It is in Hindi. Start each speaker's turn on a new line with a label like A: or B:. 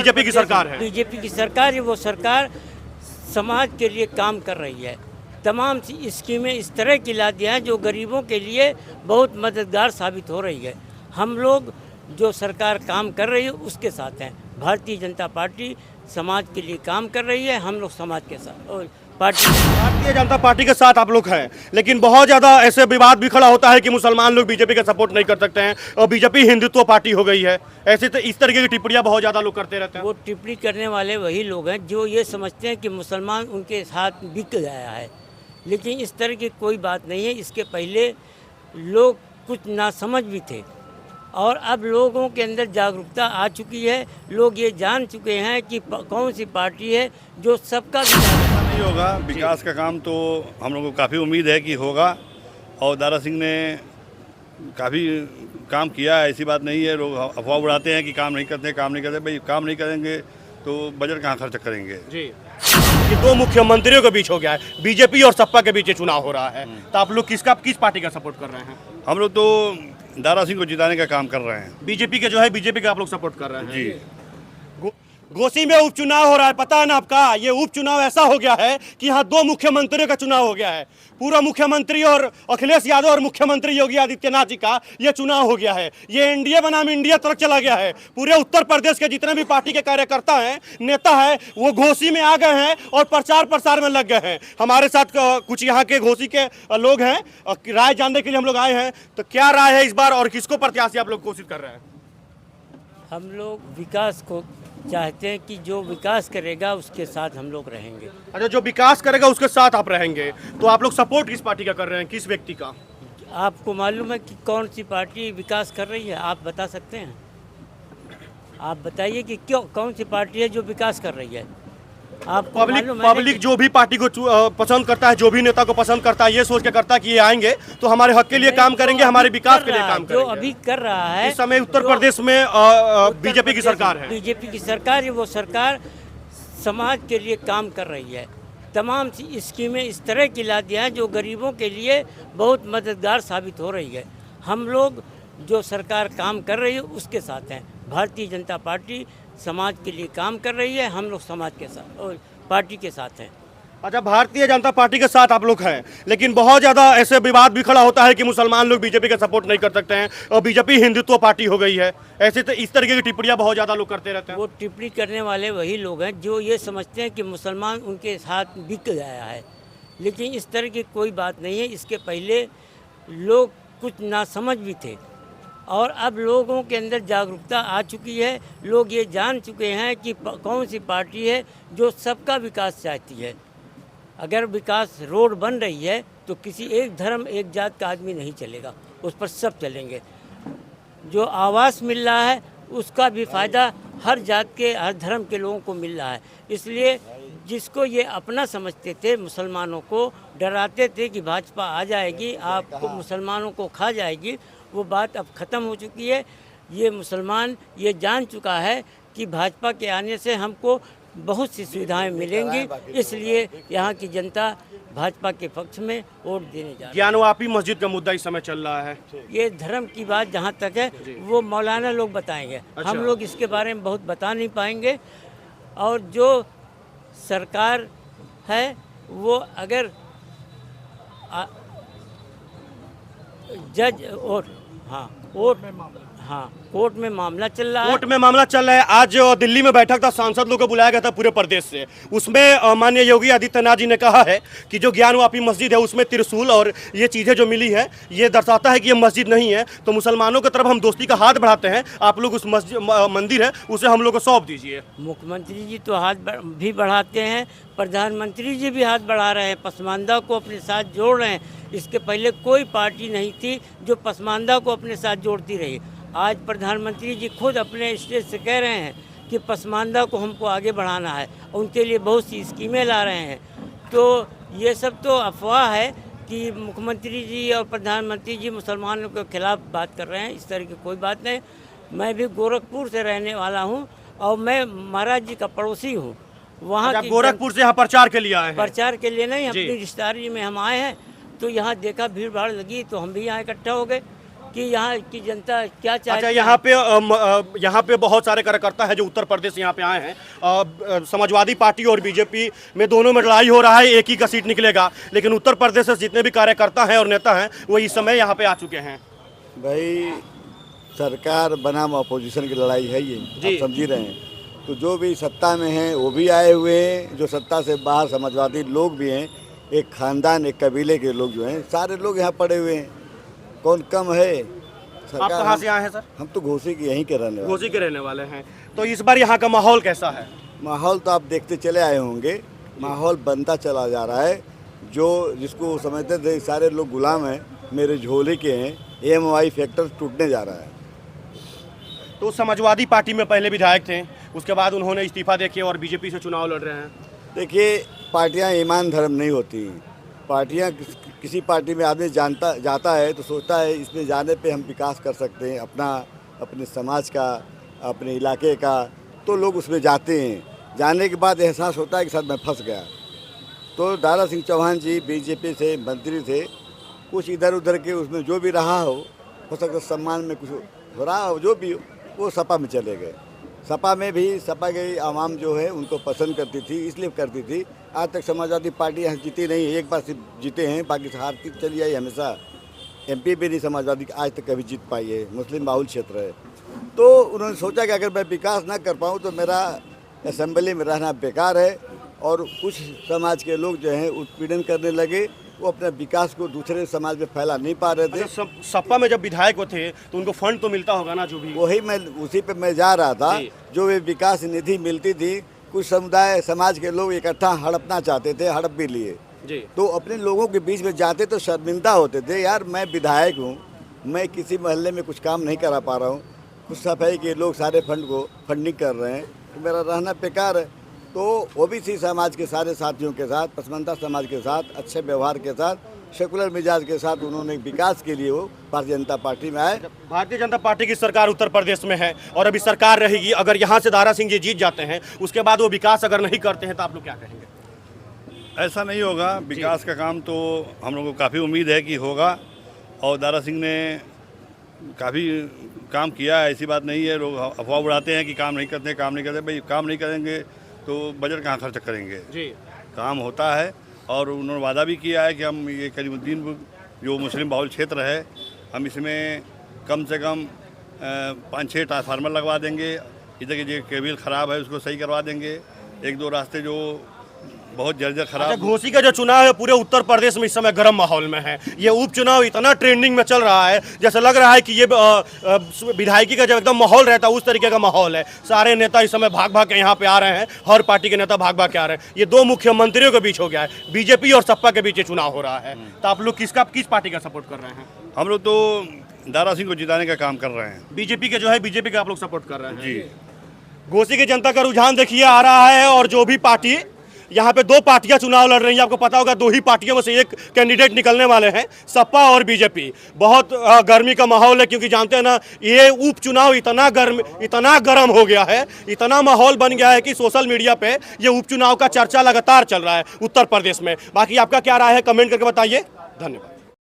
A: बीजेपी की सरकार है।
B: बीजेपी की सरकार है, वो सरकार समाज के लिए काम कर रही है। तमाम सी स्कीमें इस तरह की ला दी हैं जो गरीबों के लिए बहुत मददगार साबित हो रही है। हम लोग जो सरकार काम कर रही है उसके साथ हैं। भारतीय जनता पार्टी समाज के लिए काम कर रही है, हम लोग समाज के साथ और
A: भारतीय जनता पार्टी के साथ आप लोग हैं, लेकिन बहुत ज़्यादा ऐसे विवाद भी खड़ा होता है कि मुसलमान लोग बीजेपी का सपोर्ट नहीं कर सकते हैं और बीजेपी हिंदुत्व पार्टी हो गई है। ऐसे तो इस तरीके की टिप्पणियां बहुत ज़्यादा लोग करते रहते हैं।
B: वो टिप्पणी करने वाले वही लोग हैं जो ये समझते हैं कि मुसलमान उनके साथ बिक गया है, लेकिन इस तरह की कोई बात नहीं है। इसके पहले लोग कुछ नासमझ भी थे और अब लोगों के अंदर जागरूकता आ चुकी है। लोग ये जान चुके हैं कि कौन सी पार्टी है जो सबका
C: नहीं होगा। विकास का काम तो हम लोगों को काफ़ी उम्मीद है कि होगा और दारा सिंह ने काफ़ी काम किया है, ऐसी बात नहीं है। लोग अफवाह उड़ाते हैं कि काम नहीं करते भाई काम नहीं करेंगे तो बजट कहाँ खर्च करेंगे
A: जी। ये दो मुख्यमंत्रियों के बीच हो गया है, बीजेपी और सपा के बीच चुनाव हो रहा है, तो आप लोग किस पार्टी का सपोर्ट कर रहे हैं?
C: हम लोग तो दारा सिंह को जिताने का काम कर रहे हैं।
A: बीजेपी के जो है बीजेपी का आप लोग सपोर्ट कर रहे हैं
C: जी।
A: घोसी में उपचुनाव हो रहा है, पता है ना आपका? ये उपचुनाव ऐसा हो गया है कि यहाँ दो मुख्यमंत्रियों का चुनाव हो गया है। पूरा मुख्यमंत्री और अखिलेश यादव और मुख्यमंत्री योगी आदित्यनाथ जी का ये चुनाव हो गया है। ये एनडीए बनाम इंडिया तरफ चला गया है। पूरे उत्तर प्रदेश के जितने भी पार्टी के कार्यकर्ता हैं, नेता हैं, वो घोसी में आ गए हैं और प्रचार प्रसार में लग गए हैं। हमारे साथ कुछ यहाँ के घोसी के लोग हैं, राय जानने के लिए हम लोग आए हैं। तो क्या राय है इस बार और किसको प्रत्याशी आप लोग कोशिश कर रहे हैं?
B: हम लोग विकास को चाहते हैं कि जो विकास करेगा उसके साथ हम लोग रहेंगे।
A: अच्छा, जो विकास करेगा उसके साथ आप रहेंगे, तो आप लोग सपोर्ट किस पार्टी का कर रहे हैं, किस व्यक्ति का?
B: आपको मालूम है कि कौन सी पार्टी विकास कर रही है? आप बता सकते हैं? आप बताइए कि क्यों कौन सी पार्टी है जो विकास कर रही है? आपको
A: पब्लिक जो भी पार्टी को पसंद करता है, जो भी नेता को पसंद करता है, ये सोच के करता है कि ये आएंगे तो हमारे हक के लिए काम करेंगे, हमारे विकास के लिए काम करेंगे।
B: जो अभी कर रहा है
A: इस समय उत्तर प्रदेश में बीजेपी की सरकार है।
B: बीजेपी की सरकार है, वो सरकार समाज के लिए काम कर रही है। तमाम सी स्कीमें इस तरह की ला दी हैं जो गरीबों के लिए बहुत मददगार साबित हो रही है। हम लोग जो सरकार काम कर रही है उसके साथ हैं। भारतीय जनता पार्टी समाज के लिए काम कर रही है, हम लोग समाज के साथ और पार्टी के साथ हैं।
A: अच्छा, भारतीय जनता पार्टी के साथ आप लोग हैं, लेकिन बहुत ज़्यादा ऐसे विवाद भी खड़ा होता है कि मुसलमान लोग बीजेपी का सपोर्ट नहीं कर सकते हैं और बीजेपी हिंदुत्व पार्टी हो गई है। ऐसे तो इस तरीके की टिप्पणियां बहुत ज़्यादा लोग करते रहते हैं।
B: वो टिप्पणी करने वाले वही लोग हैं जो ये समझते हैं कि मुसलमान उनके साथ बिक गया है, लेकिन इस तरह की कोई बात नहीं है। इसके पहले लोग कुछ नासमझ भी थे और अब लोगों के अंदर जागरूकता आ चुकी है। लोग ये जान चुके हैं कि कौन सी पार्टी है जो सबका विकास चाहती है। अगर विकास रोड बन रही है तो किसी एक धर्म एक जात का आदमी नहीं चलेगा, उस पर सब चलेंगे। जो आवास मिल रहा है उसका भी फ़ायदा हर जात के हर धर्म के लोगों को मिल रहा है। इसलिए जिसको ये अपना समझते थे, मुसलमानों को डराते थे कि भाजपा आ जाएगी, आपको मुसलमानों को खा जाएगी, वो बात अब ख़त्म हो चुकी है। ये मुसलमान ये जान चुका है कि भाजपा के आने से हमको बहुत सी सुविधाएं मिलेंगी, इसलिए यहाँ की जनता भाजपा के पक्ष में वोट देने जा रही है।
A: ज्ञानवापी मस्जिद का मुद्दा इस समय चल रहा है।
B: ये धर्म की बात जहाँ तक है वो मौलाना लोग बताएंगे।
A: अच्छा।
B: हम लोग इसके बारे में बहुत बता नहीं पाएंगे। और जो सरकार है वो अगर जज और कोर्ट में मामला चल रहा है।
A: कोर्ट में मामला चल रहा है। आज दिल्ली में बैठक था, सांसद लोग को बुलाया गया था पूरे प्रदेश से। उसमें माननीय योगी आदित्यनाथ जी ने कहा है कि जो ज्ञानवापी मस्जिद है उसमें त्रिशूल और ये चीज़ें जो मिली है ये दर्शाता है कि ये मस्जिद नहीं है, तो मुसलमानों की तरफ हम दोस्ती का हाथ बढ़ाते हैं। आप लोग उस मंदिर है उसे हम लोग को सौंप दीजिए।
B: मुख्यमंत्री जी तो हाथ भी बढ़ाते हैं, प्रधानमंत्री जी भी हाथ बढ़ा रहे हैं, पसमानदा को अपने साथ जोड़ रहे हैं। इसके पहले कोई पार्टी नहीं थी जो पसमानदा को अपने साथ जोड़ती रही। आज प्रधानमंत्री जी खुद अपने स्टेज से कह रहे हैं कि पसमानदा को हमको आगे बढ़ाना है, उनके लिए बहुत सी स्कीमें ला रहे हैं। तो ये सब तो अफवाह है कि मुख्यमंत्री जी और प्रधानमंत्री जी मुसलमानों के खिलाफ बात कर रहे हैं। इस तरह की कोई बात नहीं। मैं भी गोरखपुर से रहने वाला हूँ और मैं महाराज जी का पड़ोसी हूँ। वहाँ की
A: गोरखपुर से यहाँ प्रचार के लिए आए हैं?
B: प्रचार के लिए नहीं, अपनी रिश्तेदारी में हम आए हैं। तो यहाँ देखा भीड़ भाड़ लगी तो हम भी यहाँ इकट्ठा हो गए। कि यहाँ की जनता क्या चाहती
A: अच्छा,
B: है।
A: यहाँ पे बहुत सारे कार्यकर्ता हैं जो उत्तर प्रदेश से यहाँ पे आए हैं। समाजवादी पार्टी और बीजेपी में दोनों में लड़ाई हो रहा है, एक ही का सीट निकलेगा, लेकिन उत्तर प्रदेश से जितने भी कार्यकर्ता हैं और नेता हैं वो इस समय यहाँ पे आ चुके हैं।
D: भाई सरकार बनाम अपोजिशन की लड़ाई है ये,
A: जी।
D: आप समझ ही रहे हैं। तो जो भी सत्ता में हैं वो भी आए हुए हैं, जो सत्ता से बाहर समाजवादी लोग भी हैं, एक खानदान एक कबीले के लोग जो हैं, सारे लोग यहाँ पड़े हुए हैं। कौन कम है?
A: आप कहाँ से आए हैं सर?
D: हम तो घोसी के यहीं के रहने वाले।
A: घोसी के रहने वाले हैं। तो इस बार यहाँ का माहौल कैसा है?
D: माहौल तो आप देखते चले आए होंगे, माहौल बनता चला जा रहा है। जो जिसको समझते थे सारे लोग गुलाम हैं, मेरे झोले के हैं, AMY फैक्टर टूटने जा रहा है।
A: तो समाजवादी पार्टी में पहले विधायक थे, उसके बाद उन्होंने इस्तीफा देके और बीजेपी से चुनाव लड़ रहे हैं।
D: देखिए, पार्टियां ईमान धर्म नहीं होती। पार्टियां किसी पार्टी में आदमी जाता है तो सोचता है इसमें जाने पे हम विकास कर सकते हैं अपने समाज का, अपने इलाके का, तो लोग उसमें जाते हैं। जाने के बाद एहसास होता है कि साथ मैं फंस गया। तो दारा सिंह चौहान जी बीजेपी से मंत्री थे, कुछ इधर उधर के उसमें जो भी रहा हो सकता सम्मान में कुछ हो रहा हो, जो भी हो, वो सपा में चले गए। सपा में भी सपा की आवाम जो है उनको पसंद करती थी, इसलिए करती थी। आज तक समाजवादी पार्टी यहाँ जीती नहीं, एक बार सिर्फ जीते हैं, बाकी हारती चली आई हमेशा। MP भी नहीं समाजवादी आज तक कभी जीत पाई है, मुस्लिम बाहुल क्षेत्र है। तो उन्होंने सोचा कि अगर मैं विकास ना कर पाऊँ तो मेरा असेंबली में रहना बेकार है। और कुछ समाज के लोग जो हैं उत्पीड़न करने लगे, वो अपने विकास को दूसरे समाज में फैला नहीं पा रहे थे।
A: अच्छा, सपा में जब विधायक थे तो उनको फंड तो मिलता होगा ना, जो भी।
D: वही मैं उसी पे मैं जा रहा था। जो वे विकास निधि मिलती थी, कुछ समुदाय समाज के लोग इकट्ठा हड़पना चाहते थे, हड़प भी लिए
A: जी।
D: तो अपने लोगों के बीच में जाते तो शर्मिंदा होते थे, यार मैं विधायक हूँ, मैं किसी मोहल्ले में कुछ काम नहीं करा पा रहा हूँ, कुछ सफाई के लोग सारे फंड को फंडिंग कर रहे हैं, तो मेरा रहना बेकार है। तो OBC समाज के सारे साथियों के साथ, पसमानदा समाज के साथ, अच्छे व्यवहार के साथ, सेकुलर मिजाज के साथ उन्होंने विकास के लिए वो भारतीय जनता पार्टी में आए।
A: भारतीय जनता पार्टी की सरकार उत्तर प्रदेश में है और अभी सरकार रहेगी। अगर यहाँ से दारा सिंह जी जीत जाते हैं, उसके बाद वो विकास अगर नहीं करते हैं तो आप लोग क्या कहेंगे?
C: ऐसा नहीं होगा। विकास का काम तो हम लोगों को काफ़ी उम्मीद है कि होगा, और दारा सिंह ने काफ़ी काम किया है, ऐसी बात नहीं है। लोग अफवाह उड़ाते हैं कि काम नहीं करते, काम नहीं करते। भाई काम नहीं करेंगे तो बजट कहाँ खर्च करेंगे
A: जी।
C: काम होता है। और उन्होंने वादा भी किया है कि हम ये करीबुद्दीन जो मुस्लिम बाहुल क्षेत्र है, हम इसमें कम से कम 5-6 ट्रांसफार्मर लगवा देंगे। इधर के जो केबल ख़राब है उसको सही करवा देंगे। 1-2 रास्ते जो बहुत जर्जर खराब।
A: अच्छा, घोसी का जो चुनाव है पूरे उत्तर प्रदेश में इस समय गर्म माहौल में है। ये उपचुनाव इतना ट्रेंडिंग में चल रहा है, जैसे लग रहा है कि ये विधायकी का जब एकदम माहौल रहता है उस तरीके का माहौल है। सारे नेता इस समय भाग भाग के यहाँ पे आ रहे हैं, हर पार्टी के नेता भाग भाग के आ रहे हैं। ये 2 मुख्यमंत्रियों के बीच हो गया है, बीजेपी और सपा के बीच ये चुनाव हो रहा है। तो आप लोग किस पार्टी का सपोर्ट कर रहे हैं?
C: हम लोग तो दारा सिंह को जिताने का काम कर रहे हैं।
A: बीजेपी के जो है, बीजेपी का आप लोग सपोर्ट कर रहे हैं
C: जी।
A: घोसी की जनता का रुझान देखिए आ रहा है। और जो भी पार्टी यहाँ पे 2 पार्टियां चुनाव लड़ रही हैं, आपको पता होगा 2 ही पार्टियों में से एक कैंडिडेट निकलने वाले हैं, सपा और बीजेपी। बहुत गर्मी का माहौल है, क्योंकि जानते हैं ना ये उपचुनाव इतना गर्म हो गया है, इतना माहौल बन गया है कि सोशल मीडिया पे ये उपचुनाव का चर्चा लगातार चल रहा है उत्तर प्रदेश में। बाकी आपका क्या राय है, कमेंट करके बताइए। धन्यवाद।